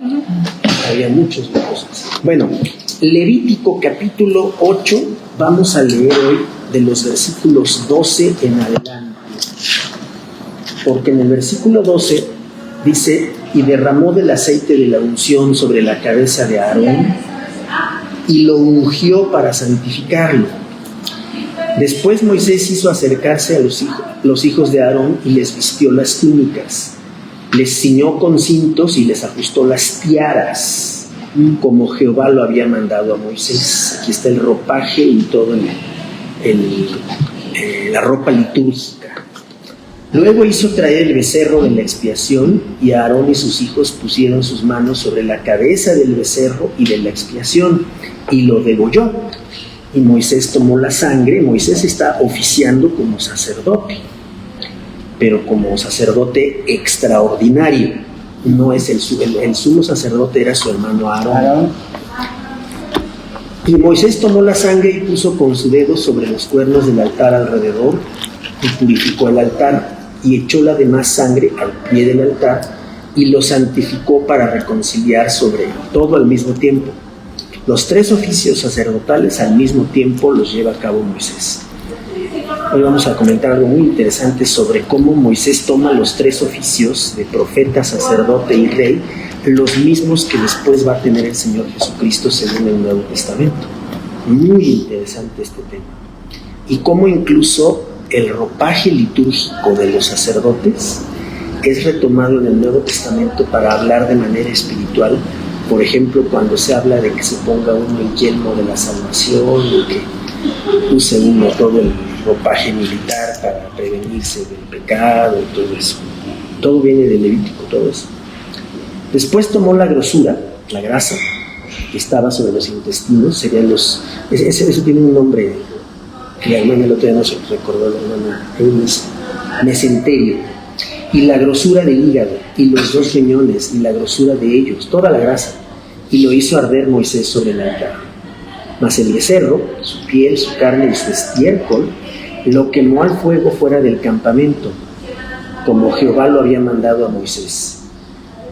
Había muchos libros. Bueno, Levítico capítulo 8, vamos a leer hoy de los versículos 12 en adelante. Porque en el versículo 12 dice: y derramó del aceite de la unción sobre la cabeza de Aarón y lo ungió para santificarlo. Después Moisés hizo acercarse a los hijos de Aarón y les vistió las túnicas, les ciñó con cintos y les ajustó las tiaras, como Jehová lo había mandado a Moisés. Aquí está el ropaje y todo la ropa litúrgica. Luego hizo traer el becerro de la expiación, y Aarón y sus hijos pusieron sus manos sobre la cabeza del becerro y de la expiación, y lo degolló. Y Moisés tomó la sangre. Moisés está oficiando como sacerdote, pero como sacerdote extraordinario. No es el sumo sacerdote, era su hermano Aarón. Y Moisés tomó la sangre y puso con su dedo sobre los cuernos del altar alrededor, y purificó el altar, y echó la demás sangre al pie del altar, y lo santificó para reconciliar sobre todo al mismo tiempo. Los tres oficios sacerdotales al mismo tiempo los lleva a cabo Moisés. Hoy vamos a comentar algo muy interesante sobre cómo Moisés toma los tres oficios de profeta, sacerdote y rey, los mismos que después va a tener el Señor Jesucristo según el Nuevo Testamento. Muy interesante este tema. Y cómo incluso el ropaje litúrgico de los sacerdotes es retomado en el Nuevo Testamento para hablar de manera espiritual. Por ejemplo, cuando se habla de que se ponga uno el yelmo de la salvación, y que use uno todo el ropaje militar para prevenirse del pecado y todo eso. Todo viene de Levítico, todo eso. Después tomó la grosura, la grasa, que estaba sobre los intestinos, serían los... Eso tiene un nombre que la hermana el otro día no se recordó, la hermana Eunice, mesenterio. Y la grosura del hígado, y los dos riñones, y la grosura de ellos, toda la grasa, y lo hizo arder Moisés sobre el altar. Mas el becerro, su piel, su carne y su estiércol, lo quemó al fuego fuera del campamento, como Jehová lo había mandado a Moisés.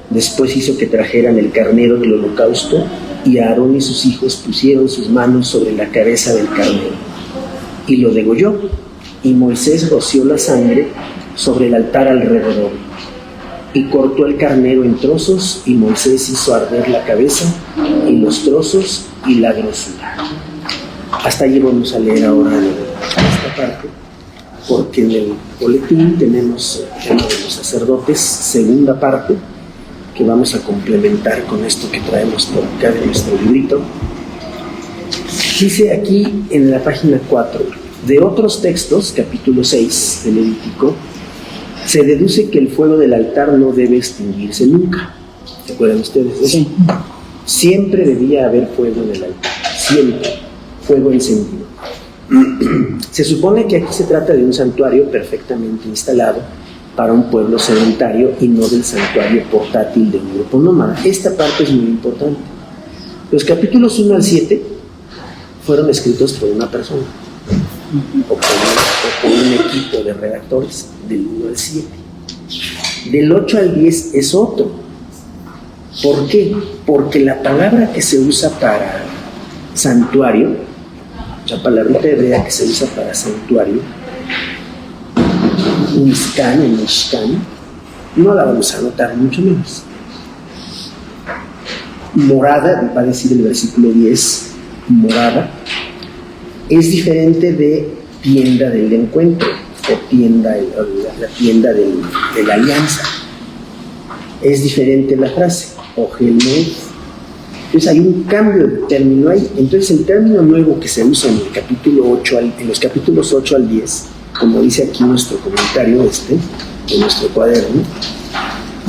Después hizo que trajeran el carnero del holocausto, y Aarón y sus hijos pusieron sus manos sobre la cabeza del carnero, y lo degolló, y Moisés roció la sangre sobre el altar alrededor, y cortó el carnero en trozos, y Moisés hizo arder la cabeza, y los trozos, y la grosura. Hasta allí vamos a leer ahora esta parte, porque en el boletín tenemos el tema de los sacerdotes, segunda parte, que vamos a complementar con esto que traemos por acá de nuestro librito. Dice aquí en la página 4, de otros textos, capítulo 6 de Levítico, se deduce que el fuego del altar no debe extinguirse nunca. ¿Se acuerdan ustedes de eso? Siempre debía haber fuego en el altar, siempre, fuego encendido. Se supone que aquí se trata de un santuario perfectamente instalado para un pueblo sedentario y no del santuario portátil de un grupo nómada. Esta parte es muy importante. Los capítulos 1 al 7 fueron escritos por una persona o por un equipo de redactores del 1 al 7. Del 8 al 10 es otro. ¿Por qué? Porque la palabra que se usa para santuario, la palabrita hebrea que se usa para santuario, Mishkan, no la vamos a notar, mucho menos. Morada, va a decir el versículo 10, morada, es diferente de tienda del encuentro o la tienda de la alianza. Es diferente la frase, o Helmut. Entonces hay un cambio de término ahí. Entonces el término nuevo que se usa en el capítulo 8 en los capítulos 8 al 10, como dice aquí nuestro comentario de nuestro cuaderno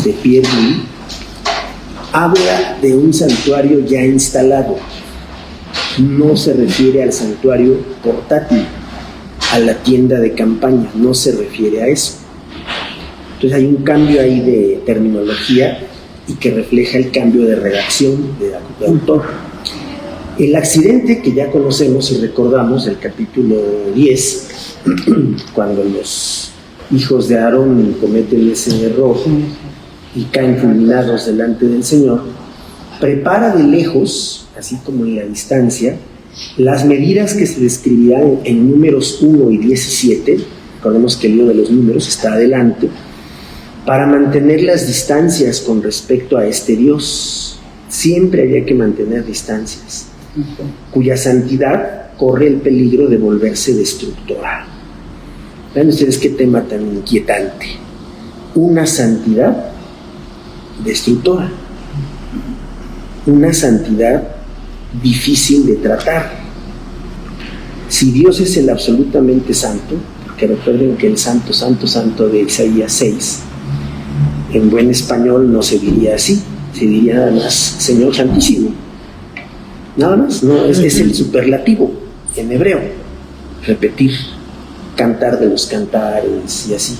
de Pierre Louis, habla de un santuario ya instalado. No se refiere al santuario portátil, a la tienda de campaña, no se refiere a eso. Entonces hay un cambio ahí de terminología y que refleja el cambio de redacción de autor. El accidente que ya conocemos y recordamos del capítulo 10, cuando los hijos de Aarón cometen ese error y caen fulminados delante del Señor, prepara de lejos, así como en la distancia, las medidas que se describirán en números 1 y 17, recordemos que el libro de los números está adelante, para mantener las distancias con respecto a este Dios. Siempre había que mantener distancias, cuya santidad corre el peligro de volverse destructora. Vean ustedes qué tema tan inquietante. Una santidad destructora. Una santidad difícil de tratar. Si Dios es el absolutamente santo, porque recuerden que el santo, santo, santo de Isaías 6, en buen español no se diría así, se diría nada más Señor Santísimo. Nada más, no, es el superlativo en hebreo. Repetir, cantar de los cantares y así.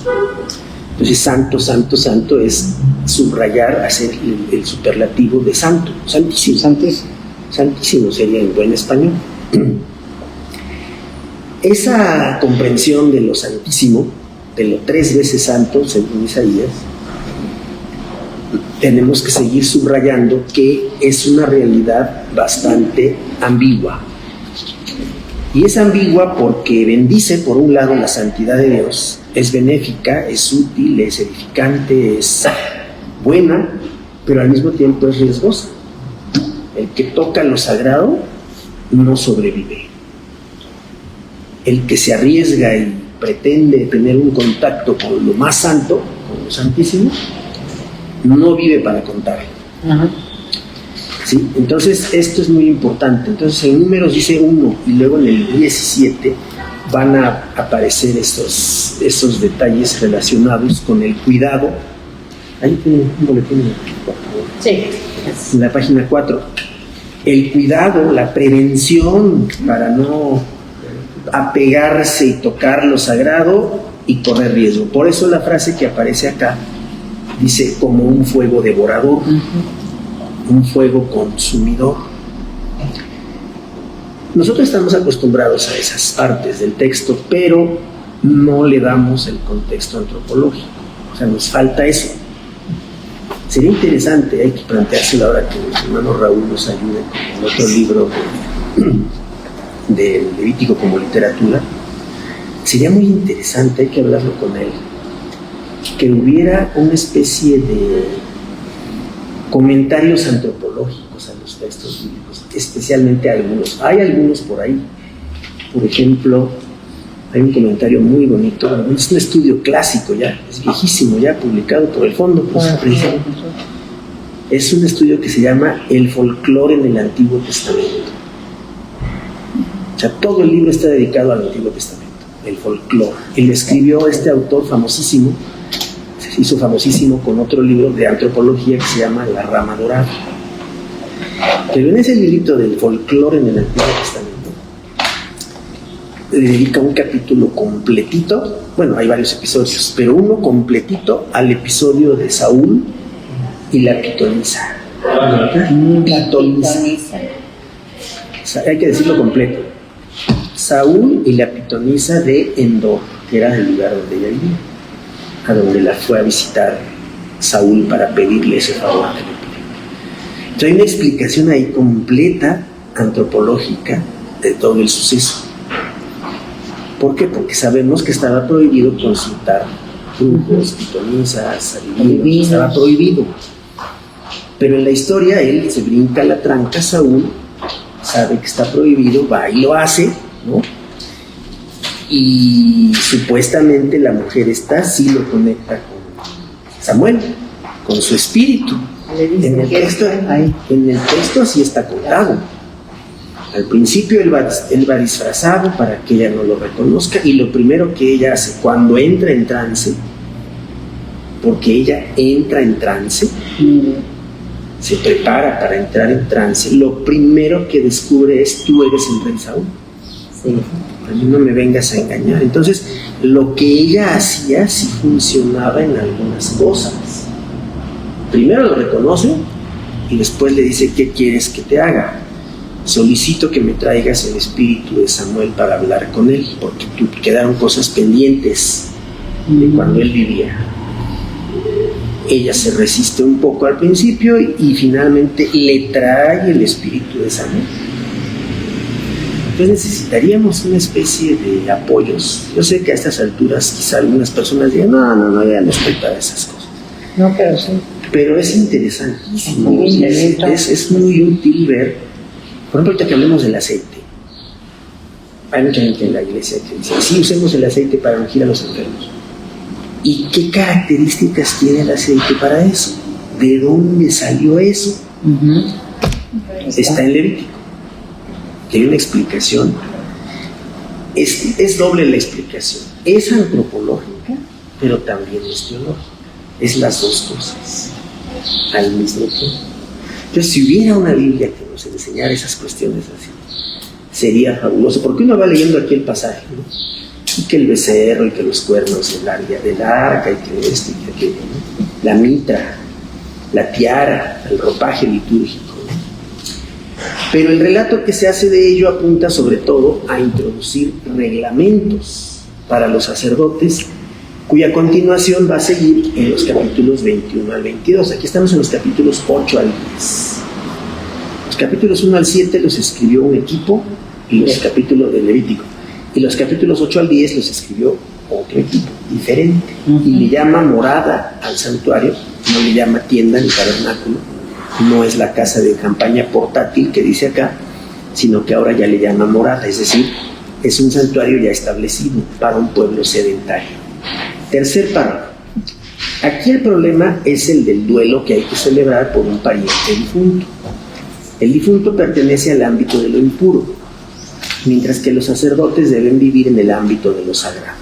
Entonces, santo, santo, santo es subrayar, hacer el superlativo de santo, santísimo. Santísimo. Santísimo sería en buen español. Esa comprensión de lo santísimo, de lo 3 veces santo, según Isaías, tenemos que seguir subrayando que es una realidad bastante ambigua. Y es ambigua porque bendice, por un lado, la santidad de Dios, es benéfica, es útil, es edificante, es buena, pero al mismo tiempo es riesgosa. El que toca lo sagrado no sobrevive. El que se arriesga y pretende tener un contacto con lo más santo, con lo santísimo, no vive para contarlo. ¿Sí? Entonces esto es muy importante. Entonces en números dice 1 y luego en el 17 van a aparecer esos detalles relacionados con el cuidado. Ahí tiene un boletín, por favor. Sí. En la página 4. El cuidado, la prevención para no apegarse y tocar lo sagrado y correr riesgo. Por eso la frase que aparece acá dice como un fuego devorador, un fuego consumidor. Nosotros estamos acostumbrados a esas partes del texto, pero no le damos el contexto antropológico. O sea, nos falta eso. Sería interesante, hay que planteárselo ahora que el hermano Raúl nos ayude con el otro libro de Levítico como literatura. Sería muy interesante, hay que hablarlo con él, que hubiera una especie de comentarios antropológicos a los textos bíblicos, especialmente algunos. Hay algunos por ahí. Por ejemplo, hay un comentario muy bonito, es un estudio clásico ya, es viejísimo ya, publicado por el Fondo. Es un estudio que se llama El folclore en el Antiguo Testamento. O sea, todo el libro está dedicado al Antiguo Testamento, el folclore. Y lo escribió este autor famosísimo, se hizo famosísimo con otro libro de antropología que se llama La Rama Dorada. Pero en ese librito del folclore en el Antiguo Testamento le dedica un capítulo completito, bueno, hay varios episodios, pero uno completito al episodio de Saúl y la pitonisa. Pitonisa. Hay que decirlo completo. Saúl y la pitonisa de Endor, que era el lugar donde ella vivía, a donde la fue a visitar Saúl para pedirle ese favor que le pidió. Entonces hay una explicación ahí completa, antropológica, de todo el suceso. ¿Por qué? Porque sabemos que estaba prohibido consultar brujos, pitonisas, adivinos, estaba prohibido. Pero en la historia él se brinca la tranca, Saúl sabe que está prohibido, va y lo hace, ¿no? Y supuestamente la mujer esta sí lo conecta con Samuel, con su espíritu. En el texto así está contado. Al principio él va disfrazado para que ella no lo reconozca, y lo primero que ella hace cuando entra en trance, porque ella entra en trance, se prepara para entrar en trance, lo primero que descubre es: tú eres el rey Saúl. Sí. A mí no me vengas a engañar. Entonces, lo que ella hacía sí funcionaba en algunas cosas. Primero lo reconoce y después le dice: ¿qué quieres que te haga? Solicito que me traigas el espíritu de Samuel para hablar con él, porque quedaron cosas pendientes de cuando él vivía. Ella se resiste un poco al principio y finalmente le trae el espíritu de Samuel. Entonces necesitaríamos una especie de apoyos. Yo sé que a estas alturas quizá algunas personas digan, no, ya no estoy para esas cosas. No, pero sí. Pero es interesantísimo, es muy útil ver, por ejemplo, ahorita que hablemos del aceite. Hay mucha gente en la iglesia que dice, sí, usemos el aceite para ungir a los enfermos. ¿Y qué características tiene el aceite para eso? ¿De dónde salió eso? Está en Levítico. Que hay una explicación. Es doble la explicación. Es antropológica, pero también es teológica. Es las dos cosas al mismo tiempo. Entonces, si hubiera una Biblia que nos enseñara esas cuestiones así, sería fabuloso, porque uno va leyendo aquí el pasaje, ¿no? Y que el becerro, y que los cuernos del arca, y que esto, y que aquello, ¿no? La mitra, la tiara, el ropaje litúrgico, ¿no? Pero el relato que se hace de ello apunta sobre todo a introducir reglamentos para los sacerdotes, cuya continuación va a seguir en los capítulos 21 al 22. Aquí estamos en los capítulos 8 al 10. Los capítulos 1 al 7 los escribió un equipo, y los capítulos de Levítico. Y los capítulos 8 al 10 los escribió otro equipo, diferente. Y le llama morada al santuario, no le llama tienda ni tabernáculo. No es la casa de campaña portátil que dice acá, sino que ahora ya le llama morada, es decir, es un santuario ya establecido para un pueblo sedentario. Tercer párrafo. Aquí el problema es el del duelo que hay que celebrar por un pariente difunto. El difunto pertenece al ámbito de lo impuro, mientras que los sacerdotes deben vivir en el ámbito de lo sagrado.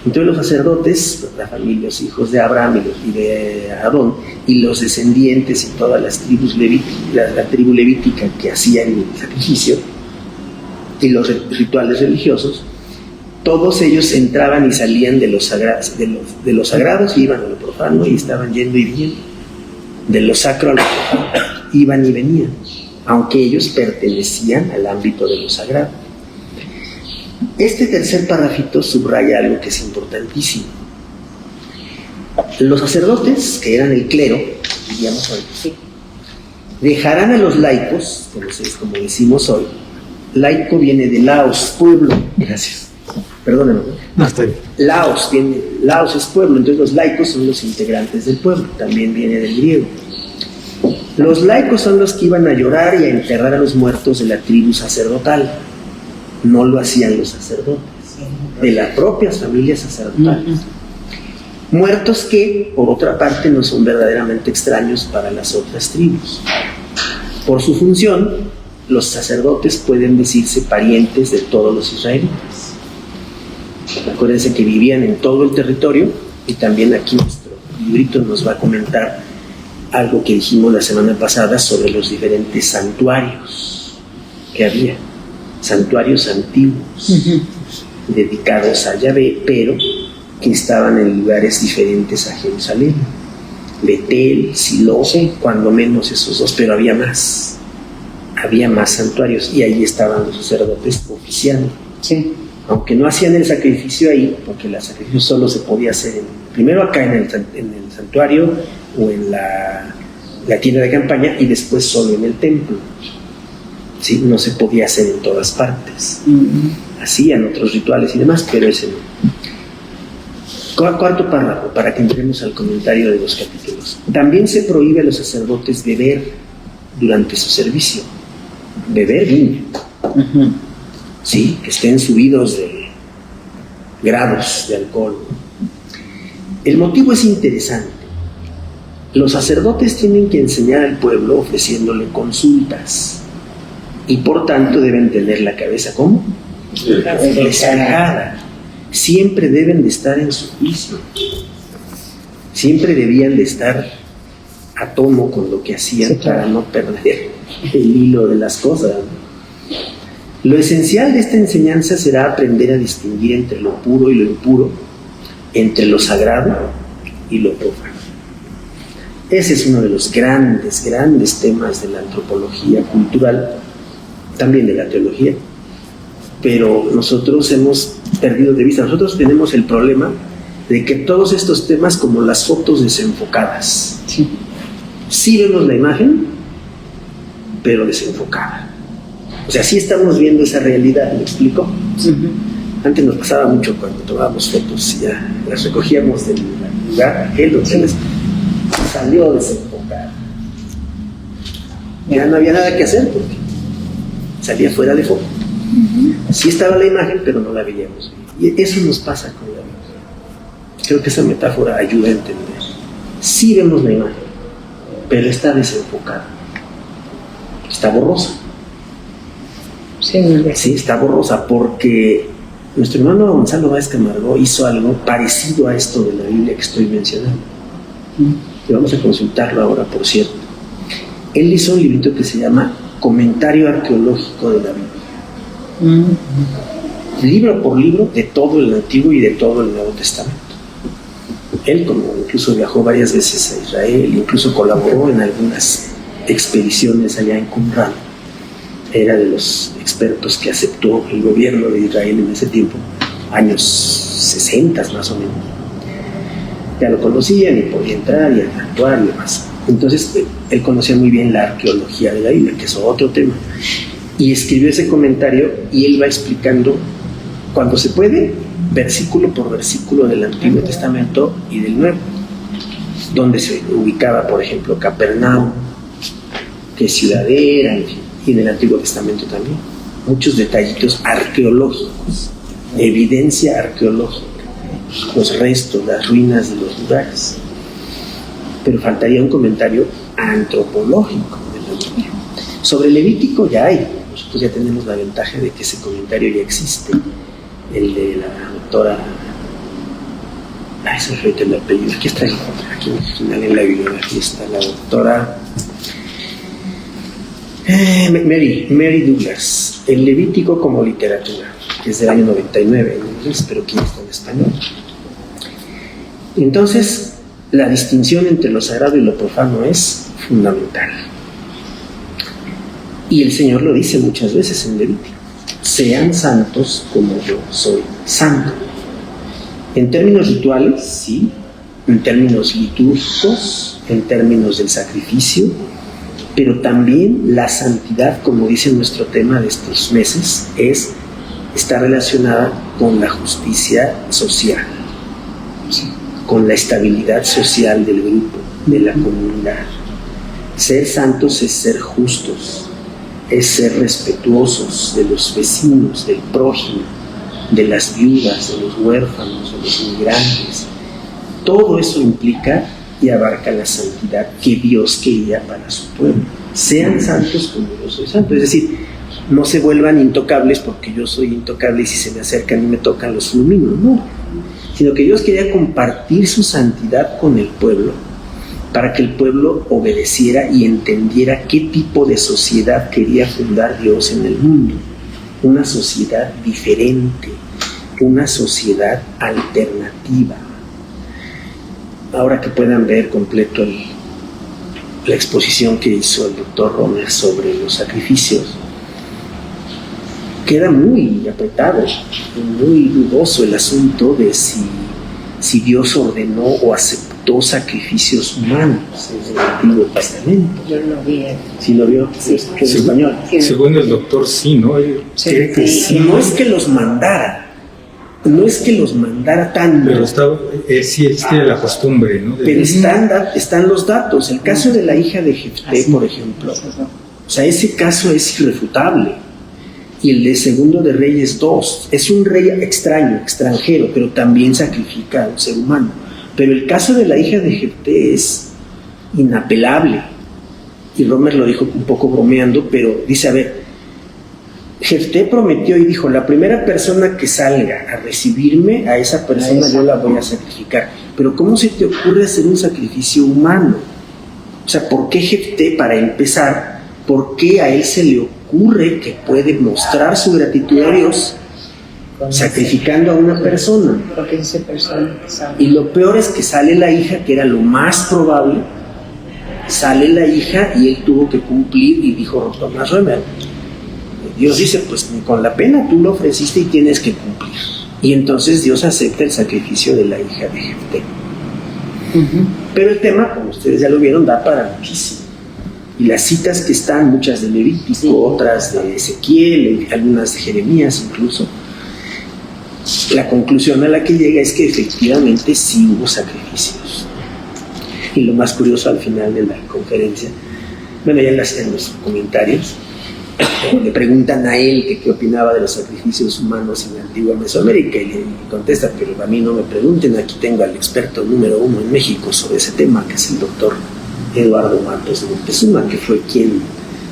Entonces los sacerdotes, la familia, los hijos de Abraham y de Aarón, y los descendientes y todas las tribus levíticas, la tribu levítica que hacían el sacrificio y los rituales religiosos, todos ellos entraban y salían de los sagrados y iban a lo profano y estaban yendo y viniendo. De lo sacro a lo profano, iban y venían, aunque ellos pertenecían al ámbito de lo sagrado. Este tercer parrafito subraya algo que es importantísimo. Los sacerdotes, que eran el clero, diríamos hoy, dejarán a los laicos, como decimos hoy. Laico viene de laos, pueblo. Gracias. Perdónenme. No, estoy bien. Laos es pueblo, entonces los laicos son los integrantes del pueblo, también viene del griego. Los laicos son los que iban a llorar y a enterrar a los muertos de la tribu sacerdotal. No lo hacían los sacerdotes, de las propias familias sacerdotales. Muertos que, por otra parte, no son verdaderamente extraños para las otras tribus. Por su función, los sacerdotes pueden decirse parientes de todos los israelitas. Acuérdense que vivían en todo el territorio, y también aquí nuestro librito nos va a comentar algo que dijimos la semana pasada sobre los diferentes santuarios que había. Santuarios antiguos, dedicados a Yahvé, pero que estaban en lugares diferentes a Jerusalén. Betel, Silo, cuando menos esos dos, pero había más santuarios, y ahí estaban los sacerdotes oficiando. Sí. Aunque no hacían el sacrificio ahí, porque el sacrificio solo se podía hacer primero acá en el santuario o en la tienda de campaña, y después solo en el templo. ¿Sí? No se podía hacer en todas partes. Hacían otros rituales y demás, pero ese no. Cuarto párrafo, para que entremos al comentario de los capítulos. También se prohíbe a los sacerdotes beber durante su servicio. Beber vino. Sí, que estén subidos de grados de alcohol. El motivo es interesante. Los sacerdotes tienen que enseñar al pueblo ofreciéndole consultas, y por tanto deben tener la cabeza ¿cómo? Despejada. Siempre deben de estar en su juicio. Siempre debían de estar a tono con lo que hacían, para no perder el hilo de las cosas. Lo esencial de esta enseñanza será aprender a distinguir entre lo puro y lo impuro, entre lo sagrado y lo profano. Ese es uno de los grandes temas de la antropología cultural, también de la teología, pero nosotros hemos perdido de vista. Nosotros tenemos el problema de que todos estos temas, como las fotos desenfocadas, Sí. sí vemos la imagen, pero desenfocada. O sea, sí estamos viendo esa realidad, ¿me explico? Ujú. Antes nos pasaba mucho cuando tomábamos fotos y ya las recogíamos del lugar aquel donde salió desenfocada. Ya no había nada que hacer porque salía fuera de foco. Sí estaba la imagen, pero no la veíamos. Y eso nos pasa con la imagen. Creo que esa metáfora ayuda a entender. Sí vemos la imagen, pero está desenfocada. Está borrosa. Sí, muy bien. Sí, está borrosa porque nuestro hermano Gonzalo Báez Camargo hizo algo parecido a esto de la Biblia que estoy mencionando. Y vamos a consultarlo ahora, por cierto. Él hizo un librito que se llama Comentario Arqueológico de la Biblia. Libro por libro de todo el Antiguo y de todo el Nuevo Testamento. Él, como incluso viajó varias veces a Israel, incluso colaboró en algunas expediciones allá en Qumran. Era de los expertos que aceptó el gobierno de Israel en ese tiempo, años 60 más o menos. Ya lo conocían y podía entrar y actuar y demás. Entonces, él conocía muy bien la arqueología de la Biblia, que es otro tema. Y escribió ese comentario y él va explicando, cuando se puede, versículo por versículo del Antiguo Testamento y del Nuevo, donde se ubicaba, por ejemplo, Capernaum, qué ciudad era, en fin, y en el Antiguo Testamento también. Muchos detallitos arqueológicos, evidencia arqueológica, los restos, las ruinas de los lugares. Pero faltaría un comentario antropológico de la Biblia. Sobre Levítico ya hay, nosotros ya tenemos la ventaja de que ese comentario ya existe, el de la doctora, eso es el apellido, aquí está, aquí en la bibliografía está la doctora Mary Douglas, el Levítico como literatura, que es del año 99 en inglés, pero aquí está en español. Entonces, la distinción entre lo sagrado y lo profano es fundamental. Y el Señor lo dice muchas veces en Levítico: sean santos como yo soy santo. En términos rituales, sí. En términos litúrgicos, en términos del sacrificio, pero también la santidad, como dice nuestro tema de estos meses, está relacionada con la justicia social, con la estabilidad social del grupo, de la comunidad. Ser santos es ser justos, es ser respetuosos de los vecinos, del prójimo, de las viudas, de los huérfanos, de los inmigrantes. Todo eso implica y abarca la santidad que Dios quería para su pueblo. Sean santos como yo soy santo. Es decir, no se vuelvan intocables porque yo soy intocable y si se me acercan y me tocan los fulmino, no. Sino que Dios quería compartir su santidad con el pueblo para que el pueblo obedeciera y entendiera qué tipo de sociedad quería fundar Dios en el mundo. Una sociedad diferente, una sociedad alternativa. Ahora que puedan ver completo la exposición que hizo el doctor Romer sobre los sacrificios, queda muy apretado, muy dudoso el asunto de si Dios ordenó o aceptó sacrificios humanos en el Antiguo Testamento. Yo lo vi. ¿Sí lo vio? Sí. ¿Que es español? Según el doctor, sí, ¿no? Sí. No es que los mandara, tanto. Pero sí existe la costumbre, ¿no? Pero están los datos. El caso de la hija de Jefté, por ejemplo. O sea, ese caso es irrefutable. Y el de Segundo de Reyes 2. Es un rey extranjero, pero también sacrifica a un ser humano. Pero el caso de la hija de Jefté es inapelable. Y Romer lo dijo un poco bromeando, pero dice, a ver, Jefté prometió y dijo, la primera persona que salga a recibirme, a esa persona yo la voy a sacrificar. Pero ¿cómo se te ocurre hacer un sacrificio humano? O sea, ¿por qué Jefté, para empezar, por qué a él se le ocurre que puede mostrar su gratitud a Dios sacrificando a una persona? Porque esa persona sabe. Y lo peor es que sale la hija, que era lo más probable, sale la hija y él tuvo que cumplir y dijo Tomás Romer, Dios dice, pues ni con la pena tú lo ofreciste y tienes que cumplir. Y entonces Dios acepta el sacrificio de la hija de Jefté. Pero el tema, como ustedes ya lo vieron, da para muchísimo. Y las citas que están, muchas de Levítico, Sí. otras de Ezequiel, algunas de Jeremías incluso, la conclusión a la que llega es que efectivamente sí hubo sacrificios. Y lo más curioso al final de la conferencia, bueno, ya en los comentarios, le preguntan a él que qué opinaba de los sacrificios humanos en la antigua Mesoamérica, y le contesta, pero a mí no me pregunten, aquí tengo al experto número 1 en México sobre ese tema, que es el doctor Eduardo Matos Montezuma, que fue quien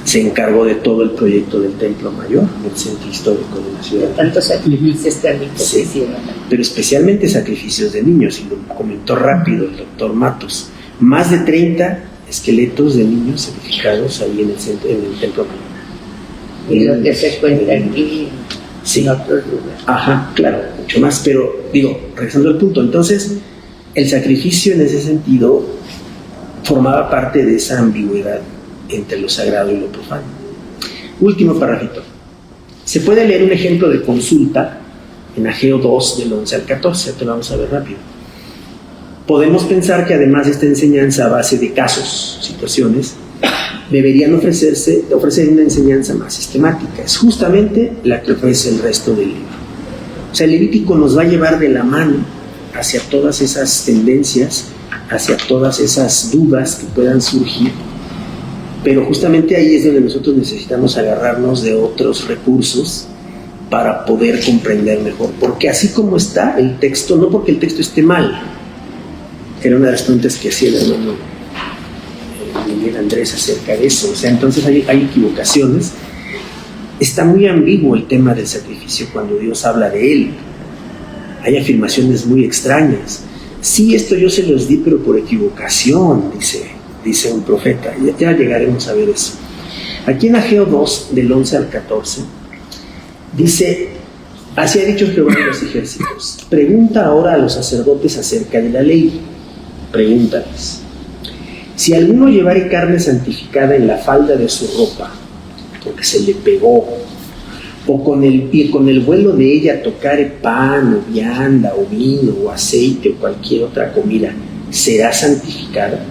se encargó de todo el proyecto del Templo Mayor, el centro histórico de la ciudad. Tantos sacrificios también que se hicieron. Pero especialmente sacrificios de niños, y lo comentó rápido el doctor Matos. Más de 30 esqueletos de niños sacrificados ahí en el centro, en el Templo Mayor. Y lo que se cuenta aquí Sí. en otros lugares. Ajá, claro, mucho más, pero digo, regresando al punto, entonces el sacrificio en ese sentido formaba parte de esa ambigüedad entre lo sagrado y lo profano. Último parrafito. Se puede leer un ejemplo de consulta en Ageo 2 del 11 al 14, te lo vamos a ver rápido. Podemos pensar que además de esta enseñanza a base de casos, situaciones, deberían ofrecer una enseñanza más sistemática. Es justamente la que ofrece el resto del libro. O sea, el Levítico nos va a llevar de la mano hacia todas esas tendencias, hacia todas esas dudas que puedan surgir, pero justamente ahí es donde nosotros necesitamos agarrarnos de otros recursos para poder comprender mejor, porque así como está el texto, no porque el texto esté mal, era una de las preguntas que hacía el hermano Miguel Andrés acerca de eso, o sea, entonces hay equivocaciones. Está muy ambiguo el tema del sacrificio cuando Dios habla de él, hay afirmaciones muy extrañas. Sí, esto yo se los di, pero por equivocación, dice un profeta. Ya llegaremos a ver eso. Aquí en Ageo 2, del 11 al 14, dice: así ha dicho Jehová de los ejércitos, pregunta ahora a los sacerdotes acerca de la ley. Pregúntales: si alguno llevare carne santificada en la falda de su ropa, porque se le pegó, o con el vuelo de ella tocare pan, o vianda, o vino, o aceite, o cualquier otra comida, ¿será santificada?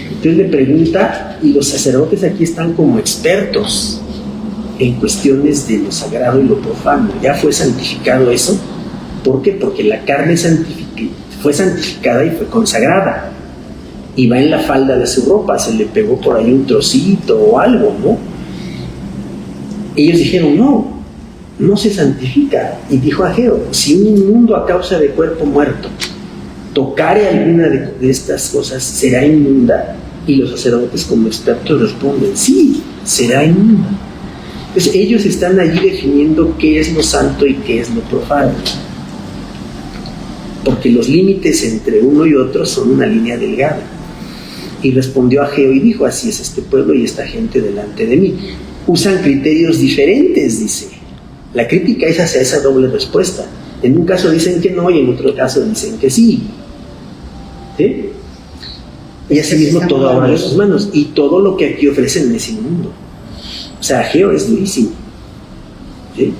Entonces le pregunta, y los sacerdotes aquí están como expertos en cuestiones de lo sagrado y lo profano. ¿Ya fue santificado eso? ¿Por qué? Porque la carne fue santificada y fue consagrada, y va en la falda de su ropa, se le pegó por ahí un trocito o algo, ¿no? Ellos dijeron, no se santifica. Y dijo Ageo: si un inmundo a causa de cuerpo muerto tocare alguna de estas cosas, ¿será inmunda? Y los sacerdotes como expertos responden: sí, será inmunda. Entonces ellos están allí definiendo qué es lo santo y qué es lo profano, porque los límites entre uno y otro son una línea delgada. Y respondió Ageo y dijo: así es este pueblo y esta gente delante de mí. Usan criterios diferentes, dice. La crítica es hacia esa doble respuesta. En un caso dicen que no y en otro caso dicen que sí. ¿Sí? Y así mismo todo ahora en sus manos. Y todo lo que aquí ofrecen es inmundo. O sea, Ageo es durísimo. ¿Sí?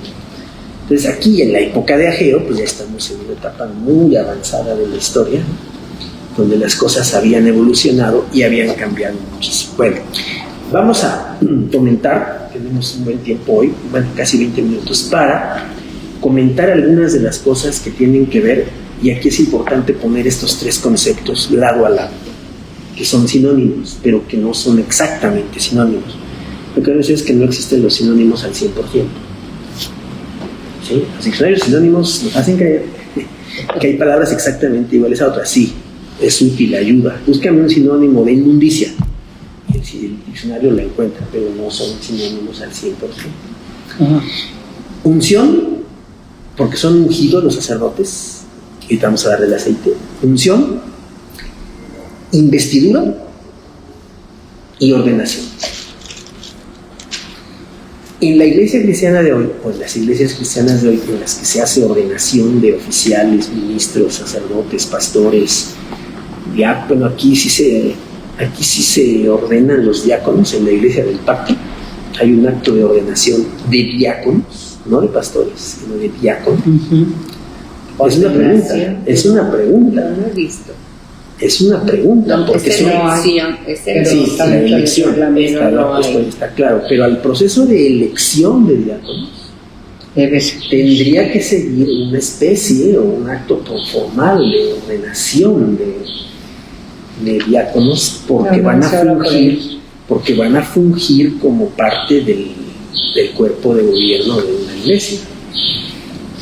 Entonces aquí en la época de Ageo, pues ya estamos en una etapa muy avanzada de la historia, donde las cosas habían evolucionado y habían cambiado muchísimo. Bueno, vamos a comentar, tenemos un buen tiempo hoy, bueno, casi 20 minutos, para comentar algunas de las cosas que tienen que ver, y aquí es importante poner estos tres conceptos lado a lado, que son sinónimos, pero que no son exactamente sinónimos. Lo que quiero decir es que no existen los sinónimos al 100%. ¿Sí? Los diccionarios sinónimos nos hacen creer que hay palabras exactamente iguales a otras. Sí, es útil, ayuda. Búscame un sinónimo de inmundicia. Si el diccionario lo encuentra, pero no son sinónimos al 100%. Ajá. Unción, porque son ungidos los sacerdotes, y vamos a darle el aceite. Unción, investidura y ordenación. En la iglesia cristiana de hoy, pues las iglesias cristianas de hoy en las que se hace ordenación de oficiales, ministros, sacerdotes, pastores, bueno, aquí sí se ordenan los diáconos. En la iglesia del pacto hay un acto de ordenación de diáconos, no de pastores, sino de diáconos. Es una pregunta, es una pregunta. No lo he visto. Es una pregunta, porque Ese son... no hay, ese Sí, está la mucho elección, reglamento, está, no hay. está claro, pero al proceso de elección de diáconos Debe ser. tendría que seguir una especie o un acto formal de ordenación de diáconos porque van a fungir como parte del cuerpo de gobierno de una iglesia.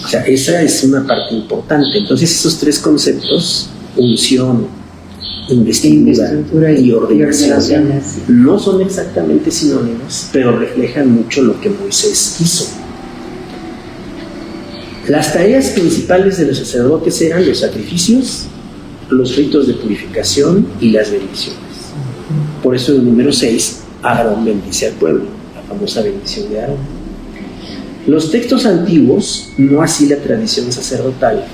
O sea, esa es una parte importante. Entonces esos tres conceptos, unción, investidura y ordenación, no son exactamente sinónimos, pero reflejan mucho lo que Moisés hizo. Las tareas principales de los sacerdotes eran los sacrificios, los ritos de purificación y las bendiciones. Por eso en el número 6, Aarón bendice al pueblo, la famosa bendición de Aarón. Los textos antiguos, no así la tradición sacerdotal,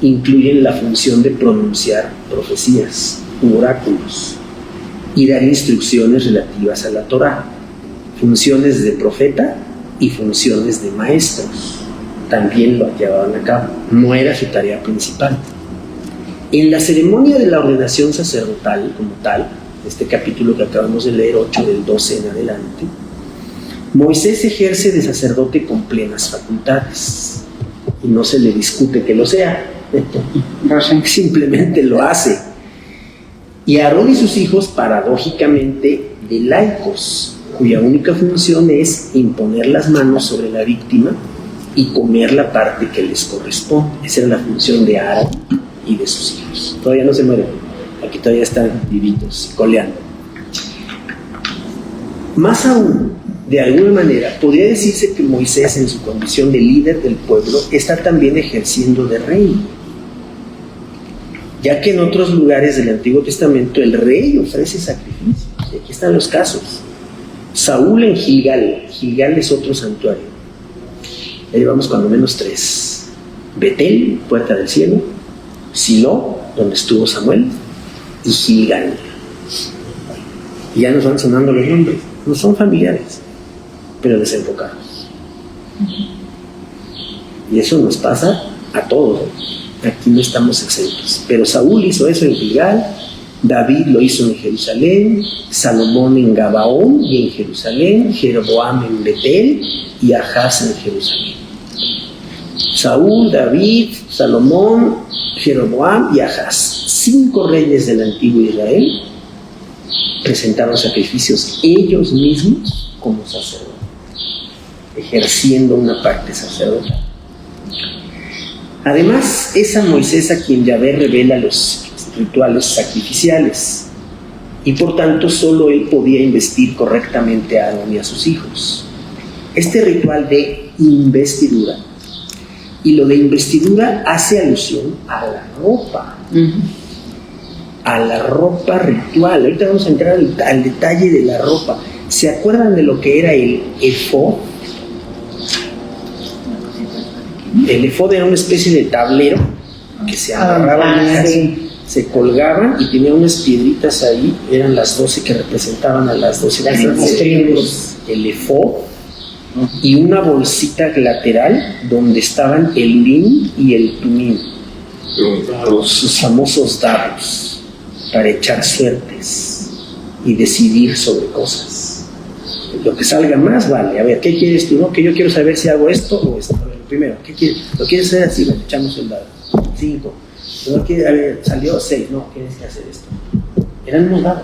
incluyen la función de pronunciar profecías u oráculos y dar instrucciones relativas a la Torá, funciones de profeta y funciones de maestros. También lo llevaban a cabo, no era su tarea principal. En la ceremonia de la ordenación sacerdotal como tal, este capítulo que acabamos de leer, 8 del 12 en adelante, Moisés ejerce de sacerdote con plenas facultades y no se le discute que lo sea, simplemente lo hace. Y Aarón y sus hijos, paradójicamente, de laicos, cuya única función es imponer las manos sobre la víctima y comer la parte que les corresponde. Esa era la función de Aarón y de sus hijos. Todavía no se mueren, aquí todavía están vivitos, coleando. Más aún, de alguna manera, podría decirse que Moisés, en su condición de líder del pueblo, está también ejerciendo de rey, ya que en otros lugares del Antiguo Testamento el rey ofrece sacrificios. Y aquí están los casos. Saúl en Gilgal. Gilgal es otro santuario. Ya llevamos cuando menos 3. Betel, puerta del cielo. Silo, donde estuvo Samuel. Y Gilgal. Y ya nos van sonando los nombres. No son familiares, pero desenfocados. Y eso nos pasa a todos. Aquí no estamos exentos. Pero Saúl hizo eso en Gilgal, David lo hizo en Jerusalén, Salomón en Gabaón y en Jerusalén, Jeroboam en Betel y Ahaz en Jerusalén. Saúl, David, Salomón, Jeroboam y Ahaz, 5 reyes del antiguo Israel, presentaron sacrificios ellos mismos como sacerdotes, ejerciendo una parte sacerdotal. Además, es a Moisés a quien Yahvé revela los rituales sacrificiales, y por tanto solo él podía investir correctamente a Aarón y a sus hijos. Este ritual de investidura, y lo de investidura hace alusión a la ropa, a la ropa ritual. Ahorita vamos a entrar al detalle de la ropa. ¿Se acuerdan de lo que era el efod? El efod era una especie de tablero que se amarraban, se colgaban y tenía unas piedritas ahí, eran las 12 que representaban a las 12 tribus. El efod, y una bolsita lateral donde estaban el urim y el tumim, sus famosos dados para echar suertes y decidir sobre cosas. Lo que salga más vale. A ver, ¿qué quieres tú? No, que yo quiero saber si hago esto o esto. A ver, primero, ¿qué quieres? ¿Lo quieres hacer así? Bueno, echamos el dado. 5. No quiere, a ver, salió 6. No, tienes que hacer esto. Eran unos dados.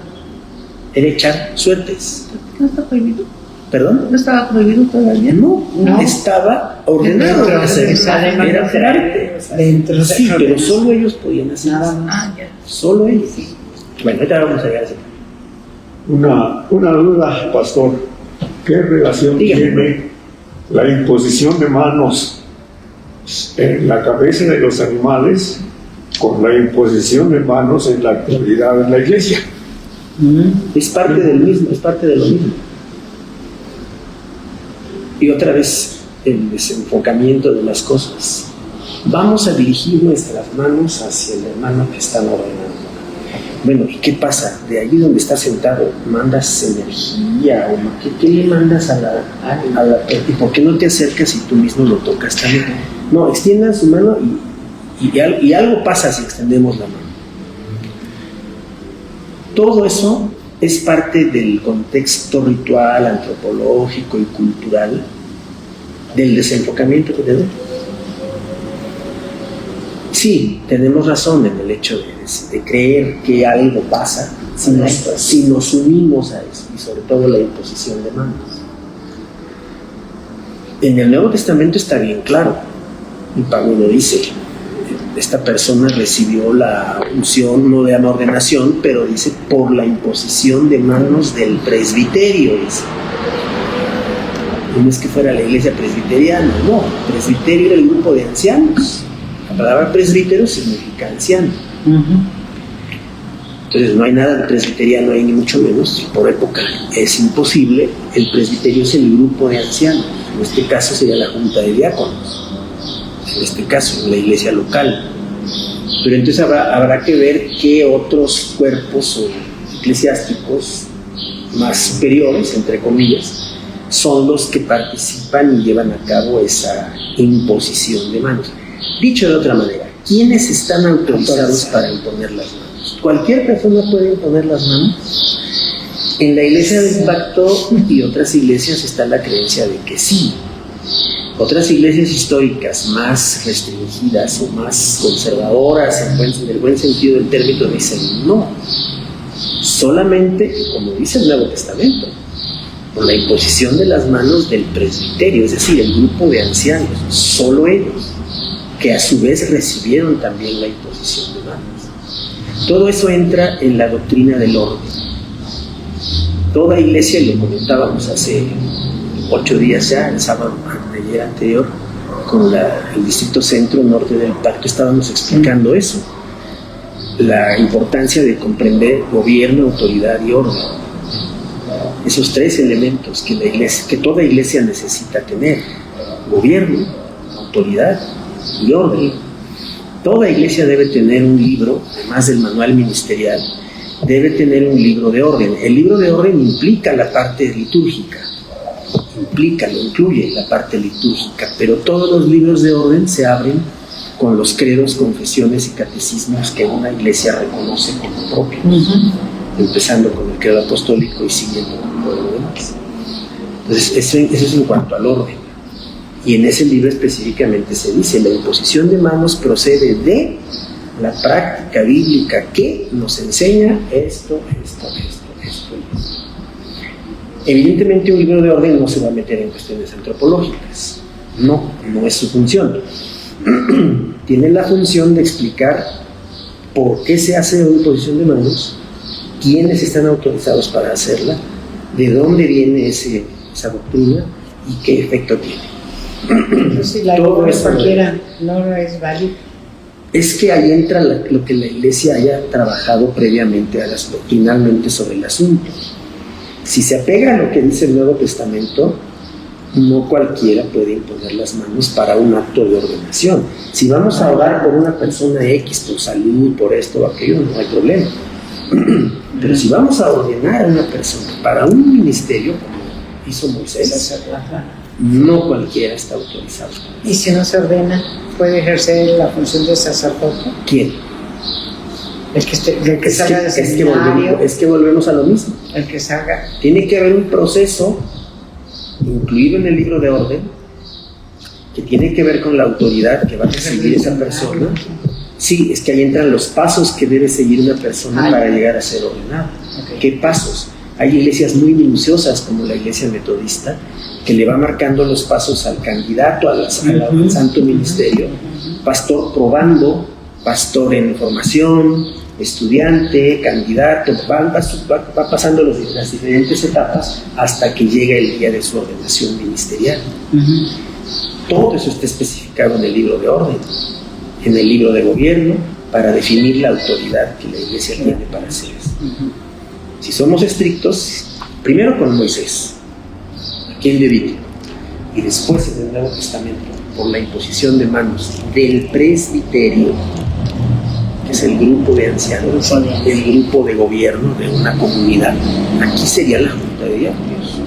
Era echar suertes. ¿No está prohibido? ¿Perdón? ¿No estaba prohibido todavía? No, estaba ordenado de hacer. Era parte. Dentro Sí, pero solo ellos podían hacer. Nada más. Solo ellos. Bueno, ahorita vamos a llegar a ese. Una duda, pastor. ¿Qué relación tiene la imposición de manos en la cabeza de los animales con la imposición de manos en la actualidad en la iglesia? Es parte del mismo, es parte de lo mismo. Y otra vez, el desenfocamiento de las cosas. Vamos a dirigir nuestras manos hacia el hermano que están ordenando. Bueno, ¿y qué pasa? De allí donde estás sentado, ¿mandas energía? ¿O qué le mandas a la ¿y por qué no te acercas y tú mismo lo tocas también? No, extiendan su mano y y algo pasa si extendemos la mano. Todo eso es parte del contexto ritual, antropológico y cultural del desenfocamiento que tenemos. Sí, tenemos razón en el hecho de creer que algo pasa si nos unimos a eso, y sobre todo la imposición de manos. En el Nuevo Testamento está bien claro, y Pablo lo dice, esta persona recibió la unción, no de la ordenación, pero dice por la imposición de manos del presbiterio, dice. No es que fuera la iglesia presbiteriana, no, presbiterio era el grupo de ancianos. La palabra presbítero significa anciano. Entonces no hay nada de presbiteriano ahí, ni mucho menos, por época es imposible. El presbiterio es el grupo de ancianos, en este caso sería la junta de diáconos, en este caso en la iglesia local. Pero entonces habrá que ver qué otros cuerpos eclesiásticos más superiores, entre comillas, son los que participan y llevan a cabo esa imposición de manos. Dicho de otra manera, ¿quiénes están autorizados para imponer las manos? ¿Cualquier persona puede imponer las manos? En la iglesia del pacto y otras iglesias está la creencia de que sí. Otras iglesias históricas más restringidas o más conservadoras, en el buen sentido del término, dicen no. Solamente, como dice el Nuevo Testamento, por la imposición de las manos del presbiterio, es decir, el grupo de ancianos, solo ellos, que a su vez recibieron también la imposición de manos. Todo eso entra en la doctrina del orden. Toda iglesia, y lo comentábamos hace 8 días ya, el sábado de ayer anterior, con el Distrito Centro Norte del Pacto, estábamos explicando eso, la importancia de comprender gobierno, autoridad y orden. Esos 3 elementos que toda iglesia necesita tener: gobierno, autoridad y orden. Toda iglesia debe tener un libro, además del manual ministerial, debe tener un libro de orden. El libro de orden implica la parte litúrgica, incluye la parte litúrgica, pero todos los libros de orden se abren con los credos, confesiones y catecismos que una iglesia reconoce como propios, empezando con el credo apostólico y siguiendo con todo lo demás. Entonces, eso es en cuanto al orden. Y en ese libro específicamente se dice: la imposición de manos procede de la práctica bíblica que nos enseña esto. Evidentemente un libro de orden no se va a meter en cuestiones antropológicas, no es su función. Tiene la función de explicar por qué se hace la imposición de manos, quiénes están autorizados para hacerla, de dónde viene esa doctrina y qué efecto tiene. Entonces, la todo eso cualquiera no es válido. Es que ahí entra lo que la iglesia haya trabajado previamente doctrinalmente sobre el asunto. Si se apega a lo que dice el Nuevo Testamento, no cualquiera puede imponer las manos para un acto de ordenación. Si vamos a orar por una persona X, por salud, por esto o aquello, no hay problema. Pero si vamos a ordenar a una persona para un ministerio, como hizo Moisés, no cualquiera está autorizado. ¿Y si no se ordena, puede ejercer la función de sacerdote? ¿Quién? El que salga del seminario. Es que volvemos a lo mismo. El que salga. Tiene que haber un proceso incluido en el libro de orden que tiene que ver con la autoridad que va a recibir esa persona. Sí, es que ahí entran los pasos que debe seguir una persona para llegar a ser ordenada. ¿Qué pasos? Hay iglesias muy minuciosas, como la iglesia metodista, que le va marcando los pasos al candidato al santo ministerio: pastor probando, pastor en formación, estudiante, candidato, va pasando las diferentes etapas hasta que llega el día de su ordenación ministerial. Todo eso está especificado en el libro de orden, en el libro de gobierno, para definir la autoridad que la iglesia tiene para hacer eso. Si somos estrictos, primero con Moisés, aquí en Levítico, y después en el Nuevo Testamento, por la imposición de manos del presbiterio, que es el grupo de ancianos, el grupo de gobierno de una comunidad. Aquí sería la junta de diáconos.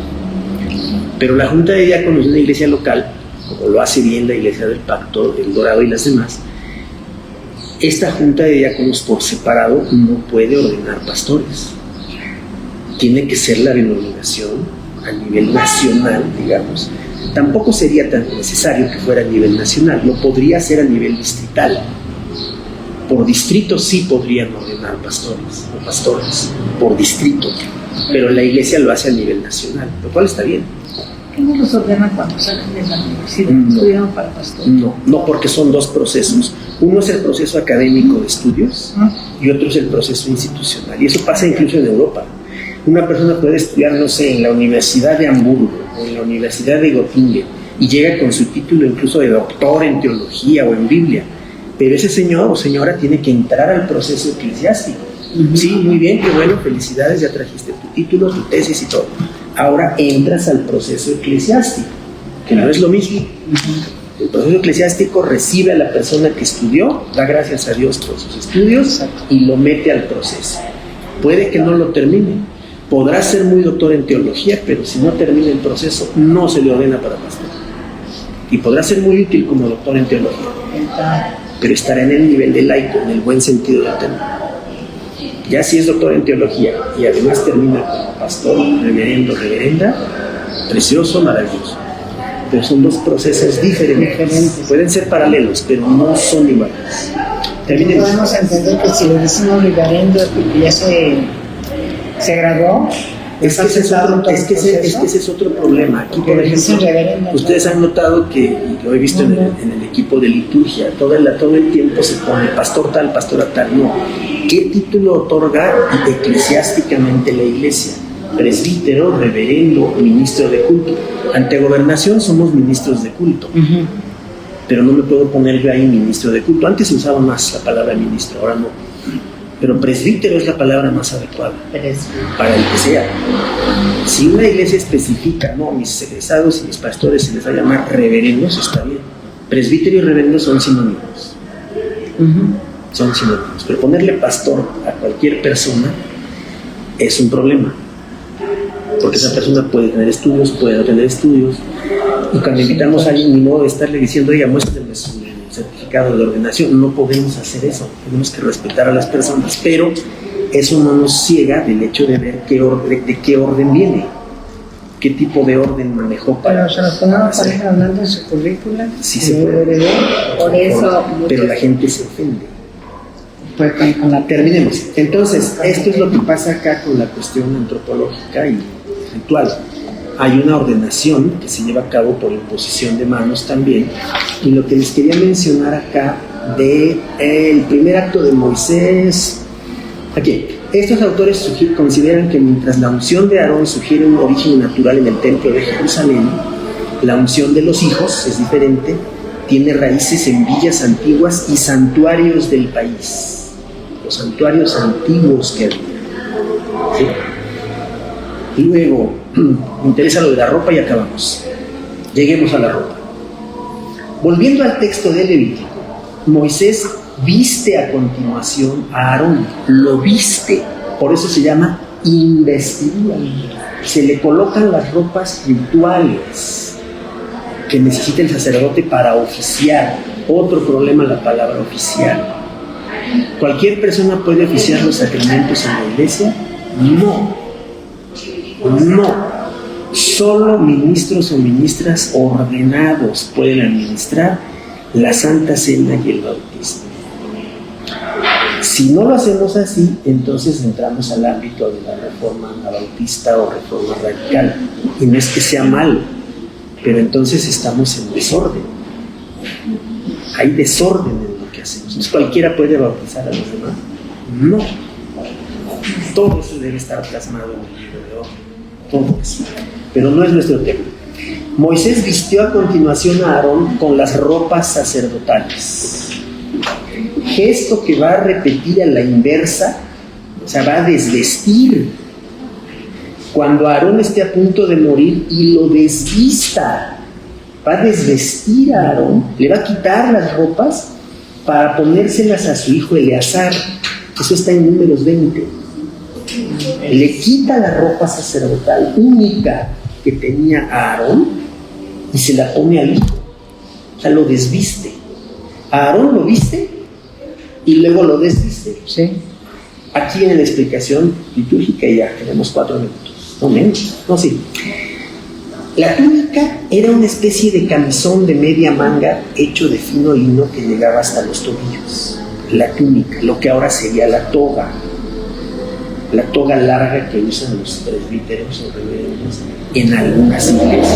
Pero la junta de diáconos de una iglesia local, como lo hace bien la iglesia del Pacto, el Dorado y las demás, Esta junta de diáconos por separado no puede ordenar pastores. Tiene que ser la denominación a nivel nacional, digamos. Tampoco sería tan necesario que fuera a nivel nacional, lo podría hacer a nivel distrital. Por distrito sí podrían ordenar pastores o pastores, por distrito, pero la iglesia lo hace a nivel nacional, lo cual está bien. ¿Qué no los ordenan cuando salen de la universidad? ¿Estudiaron para pastor? No, porque son dos procesos. Uno es el proceso académico de estudios y otro es el proceso institucional. Y eso pasa incluso en Europa. Una persona puede estudiar, no sé, en la Universidad de Hamburgo o en la Universidad de Göttingen y llega con su título incluso de doctor en teología o en Biblia, pero ese señor o señora tiene que entrar al proceso eclesiástico. Sí, muy bien, qué bueno, felicidades, ya trajiste tu título, tu tesis y todo. Ahora entras al proceso eclesiástico, que no es lo mismo. El proceso eclesiástico recibe a la persona que estudió, da gracias a Dios por sus estudios y lo mete al proceso. Puede que no lo termine, podrá ser muy doctor en teología, pero si no termina el proceso no se le ordena para pastor. Y podrá ser muy útil como doctor en teología, pero estará en el nivel de laico, en el buen sentido del término. Ya si es doctor en teología y además termina como pastor, reverendo, reverenda, precioso, maravilloso. Pero son dos procesos diferentes. Pueden ser paralelos, pero no son iguales. Terminemos. Podemos entender que si le decimos reverendo porque ya se graduó. Es que ese es otro problema. Aquí, por ejemplo, ustedes han notado que, y lo he visto en el equipo de liturgia, todo el tiempo se pone pastor tal, pastora tal. No. ¿Qué título otorga eclesiásticamente la iglesia? Presbítero, reverendo, ministro de culto. Ante gobernación somos ministros de culto. Pero no me puedo poner yo ahí ministro de culto. Antes se usaba más la palabra ministro, ahora no. Pero presbítero es la palabra más adecuada para el que sea. Si una iglesia especifica, no, mis egresados y mis pastores se les va a llamar reverendos, está bien. Presbítero y reverendo son sinónimos. Son sinónimos. Pero ponerle pastor a cualquier persona es un problema. Porque esa persona puede tener estudios, puede no tener estudios. Y cuando invitamos a alguien, ni modo de estarle diciendo, oiga, muéstrame su certificado de ordenación. No podemos hacer eso. Tenemos que respetar a las personas. Pero eso no nos ciega del hecho de ver de qué orden viene. ¿Qué tipo de orden manejó para...? Pero se nos ponemos hablando de su currícula. Sí se puede. Por eso... Pero la gente se ofende. Pues con la... Terminemos. Entonces, esto es lo que pasa acá con la cuestión antropológica y ritual. Hay una ordenación que se lleva a cabo por imposición de manos también. Y lo que les quería mencionar acá del primer acto de Moisés. Aquí, estos autores consideran que mientras la unción de Aarón sugiere un origen natural en el templo de Jerusalén, la unción de los hijos es diferente, tiene raíces en villas antiguas y santuarios del país. Los santuarios antiguos que había. ¿Sí? Y luego, me interesa lo de la ropa y acabamos. Lleguemos a la ropa. Volviendo al texto de Levítico, Moisés viste a continuación a Aarón, lo viste, por eso se llama investidura. Se le colocan las ropas rituales que necesita el sacerdote para oficiar. Otro problema, la palabra oficial. ¿Cualquier persona puede oficiar los sacramentos en la iglesia? No. Solo ministros o ministras ordenados pueden administrar la Santa Cena y el bautismo. Si no lo hacemos así, entonces entramos al ámbito de la reforma anabautista o reforma radical. Y no es que sea malo, pero entonces estamos en desorden. Hay desorden en lo que hacemos. Entonces, ¿cualquiera puede bautizar a los demás? No. Todo eso debe estar plasmado en el libro de oro. Todo eso. Pero no es nuestro tema. Moisés vistió a continuación a Aarón con las ropas sacerdotales. Gesto que va a repetir a la inversa, o sea, va a desvestir. Cuando Aarón esté a punto de morir y lo desvista, va a desvestir a Aarón, le va a quitar las ropas para ponérselas a su hijo Eleazar. Eso está en Números 20. Le quita la ropa sacerdotal única que tenía a Aarón y se la pone al hijo. O sea, lo desviste. A Aarón lo viste y luego lo desviste. Sí. Aquí en la explicación litúrgica ya tenemos 4 minutos, no menos, no sí. La túnica era una especie de camisón de media manga hecho de fino lino que llegaba hasta los tobillos. La túnica, lo que ahora sería la toga larga que usan los presbíteros o reverendos en algunas iglesias,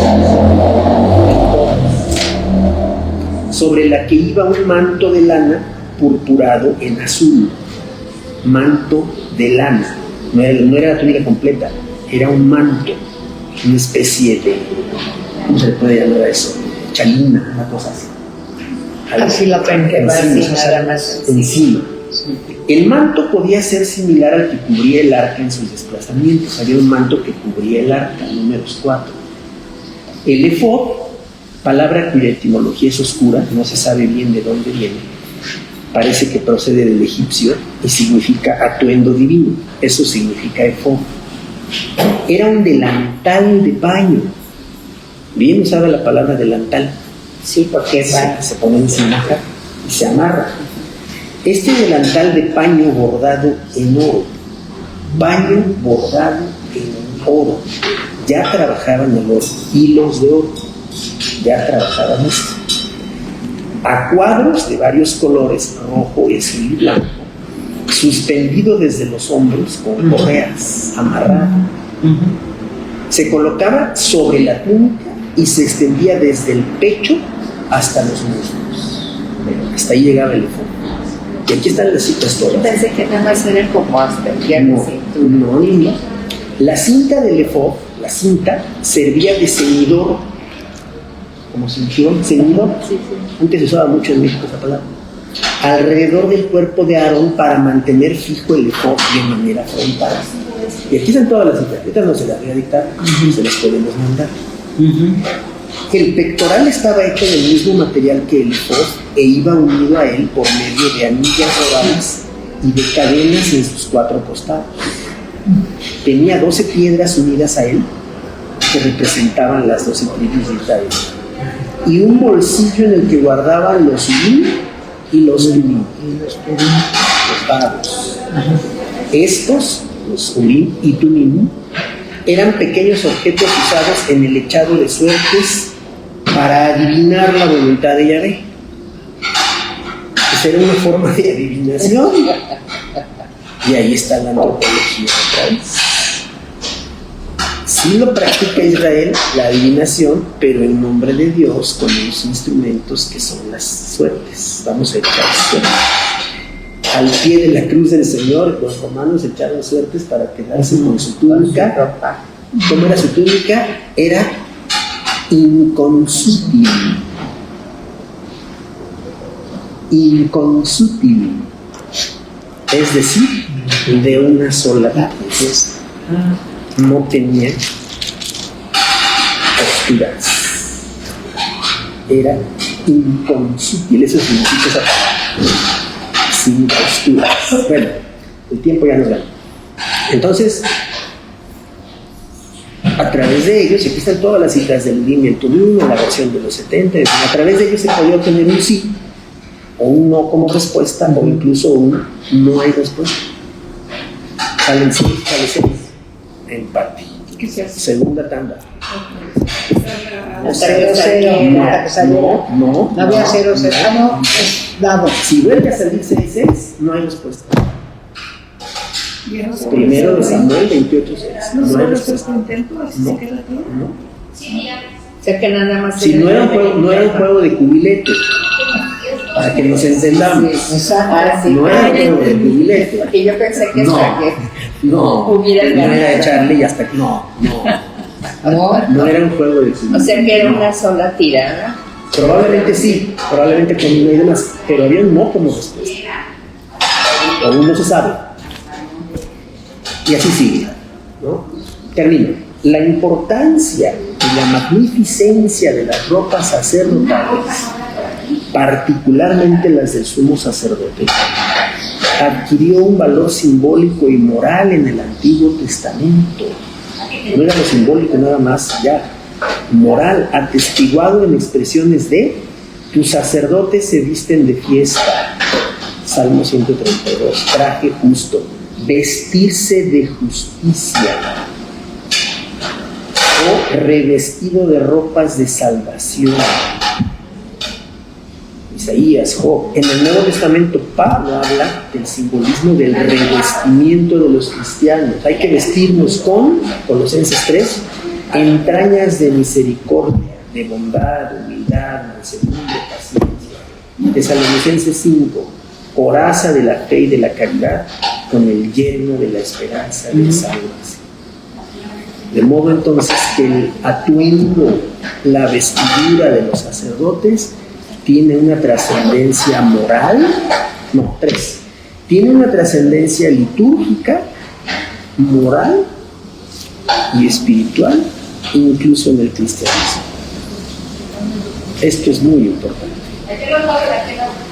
sobre la que iba un manto de lana purpurado en azul. Manto de lana, no era la túnica completa, era un manto, una especie de, ¿cómo se le puede llamar a eso? Chalina, una cosa así. Así la pueden quemar así nada más. Encima. El manto podía ser similar al que cubría el arca en sus desplazamientos. Había un manto que cubría el arca, números 4. El efod, palabra cuya etimología es oscura, no se sabe bien de dónde viene. Parece que procede del egipcio y significa atuendo divino. Eso significa efod. Era un delantal de paño. Bien usada la palabra delantal. Sí, porque Se pone encima y se amarra. Este delantal de paño bordado en oro. Paño bordado en oro. Ya trabajaban el oro. Hilos de oro. Ya trabajaban esto. A cuadros de varios colores, rojo, azul y blanco, suspendido desde los hombros con correas, amarrado. Se colocaba sobre la túnica y se extendía desde el pecho hasta los muslos. Hasta ahí llegaba el efod. Y aquí están las citas todas. pensé que nada más era como hasta el viernes. No. La cinta del efod, la cinta, servía de ceñidor. Como cinturón, ceñidor. Sí. Antes se usaba mucho en México esa palabra. Alrededor del cuerpo de Aarón para mantener fijo el efod de manera frontal. Y aquí están todas las citas. Ahorita no se las voy a dictar, se las podemos mandar. El pectoral estaba hecho del mismo material que el efod e iba unido a él por medio de anillas rodadas y de cadenas en sus 4 costados. Tenía 12 piedras unidas a él que representaban las 12 tribus de Israel, y un bolsillo en el que guardaban los urim y los tumim, los vados. Estos, los urim y tumim, eran pequeños objetos usados en el echado de suertes para adivinar la voluntad de Yahvé. Esa era una forma de adivinación. Y ahí está la antropología otra vez. Sí lo practica Israel, la adivinación, pero en nombre de Dios, con los instrumentos que son las suertes. Vamos a echar suertes. Al pie de la cruz del Señor, los romanos echaron suertes para quedarse con su túnica. ¿Cómo era su túnica? Era inconsútil. Inconsútil. Es decir, de una sola pieza. No tenía posturas. Era inconsútil. Eso significa esa palabra. Sin posturas. Bueno, el tiempo ya nos gana. Entonces, a través de ellos, aquí están todas las citas del Urim y el Tumim, en la versión de los 70, a través de ellos se podía obtener un sí, o un no como respuesta, o incluso un no hay respuesta. Salen 5, salen 6, empate. Segunda tanda. No había 0, 0. No, es dado. Si vuelve a salir 6, 6, no hay respuesta. Primero de Samuel 28:6. No hay respuesta. No. O sea que nada más. Si no era un juego de cubilete, para que nos entendamos. No era un juego de cubilete. Porque yo pensé que no era echarle y hasta que no era un juego de cubilete. O sea que era una sola tirada. Probablemente sí, probablemente con una y demás, pero había un no como respuesta. O un no se sabe. Y así sigue, ¿no? Termino. La importancia y la magnificencia de las ropas sacerdotales, particularmente las del sumo sacerdote, adquirió un valor simbólico y moral en el Antiguo Testamento. No era lo simbólico nada más, ya moral, atestiguado en expresiones de: tus sacerdotes se visten de fiesta, Salmo 132, traje justo, vestirse de justicia o revestido de ropas de salvación. Isaías, Job. En el Nuevo Testamento Pablo habla del simbolismo del revestimiento de los cristianos. Hay que vestirnos con, Colosenses 3, entrañas de misericordia, de bondad, de humildad, mansedumbre, paciencia. Tesalonicenses 5, coraza de la fe y de la caridad, con el yelmo de la esperanza de salvación. De modo entonces que el atuendo, la vestidura de los sacerdotes tiene una trascendencia moral, tiene una trascendencia litúrgica, moral y espiritual, incluso en el cristianismo. Esto es muy importante,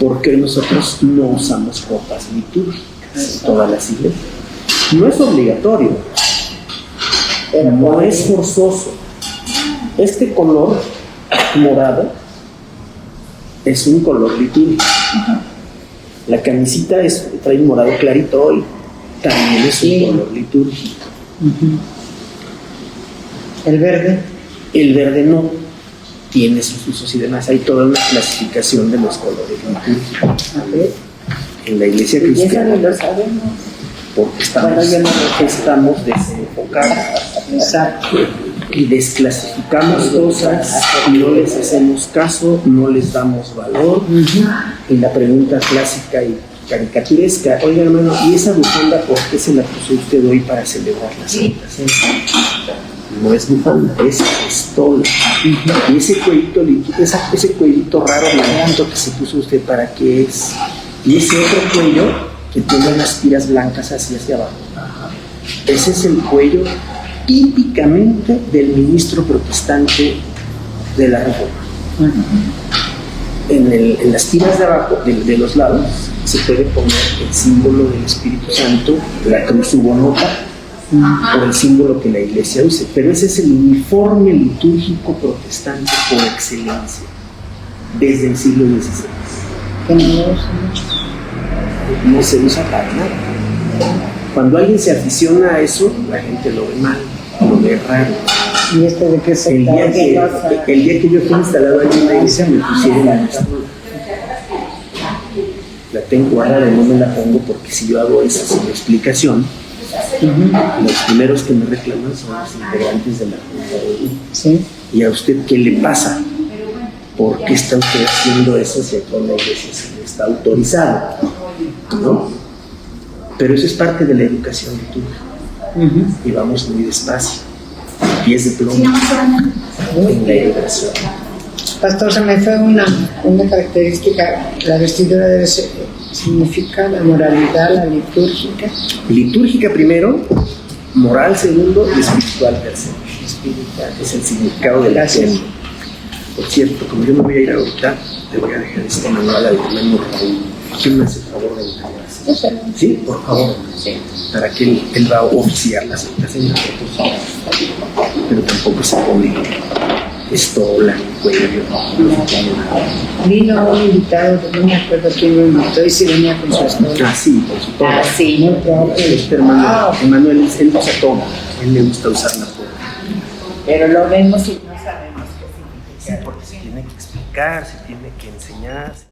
porque nosotros no usamos ropas litúrgicas en todas las iglesias. No es obligatorio, no es forzoso. Este color morado es un color litúrgico. La camisita trae morado clarito hoy, también es un color litúrgico. El verde. El verde no, tiene sus usos y demás. Hay toda una clasificación de los colores litúrgicos. En la iglesia cristiana, lo sabemos, porque estamos desenfocados. Exacto. Y desclasificamos cosas, no les hacemos caso, no les damos valor. Y la pregunta clásica y caricaturesca: oiga, hermano, ¿y esa bufanda por qué se la puso usted hoy para celebrar la Santa Cena? No es bufanda, es estola. Y ese cuellito raro blanquito que se puso usted, ¿para qué es? Y ese otro cuello que tiene unas tiras blancas hacia abajo, ese es el cuello típicamente del ministro protestante de la Reforma. En las tiras de abajo, de los lados, se puede poner el símbolo del Espíritu Santo, la cruz hugonota, o el símbolo que la iglesia use, pero ese es el uniforme litúrgico protestante por excelencia desde el siglo XVI. No se usa para nada. Cuando alguien se aficiona a eso, la gente lo ve mal, lo ve raro. ¿Y este de qué se El día que yo fui instalado allí en la iglesia, me pusieron la pistola. La tengo guardada, no me la pongo, porque si yo hago eso sin explicación, los primeros que me reclaman son los integrantes de la Junta de Allí. Sí. ¿Y a usted qué le pasa? ¿Por qué está usted haciendo eso si aquí en la iglesia se le está autorizado? ¿No? Pero eso es parte de la educación litúrgica. Y vamos muy despacio, pies de plomo en la educación. Pastor, se me fue una característica. La vestidura debe significa la moralidad, la litúrgica. Litúrgica primero, moral segundo y espiritual tercero. Espiritual es el significado de la acción. Por cierto, como yo me voy a ir ahorita, te voy a dejar este manual al hermano Raúl. ¿Quién me hace el favor de entregarse? Sí, por favor. Para que él va a oficiar las Cena, pero tampoco se pone estola, cuello, no tiene nada. Vino un invitado, no me acuerdo quién lo invitó, y si venía con su estola. Ah, sí, con su toga. Sí, muy propio. Este hermano, Emanuel, él usa toga, a él le gusta usar la toga. Pero lo vemos y no sabemos qué significa. Sí, porque se tiene que explicar, se tiene que enseñar.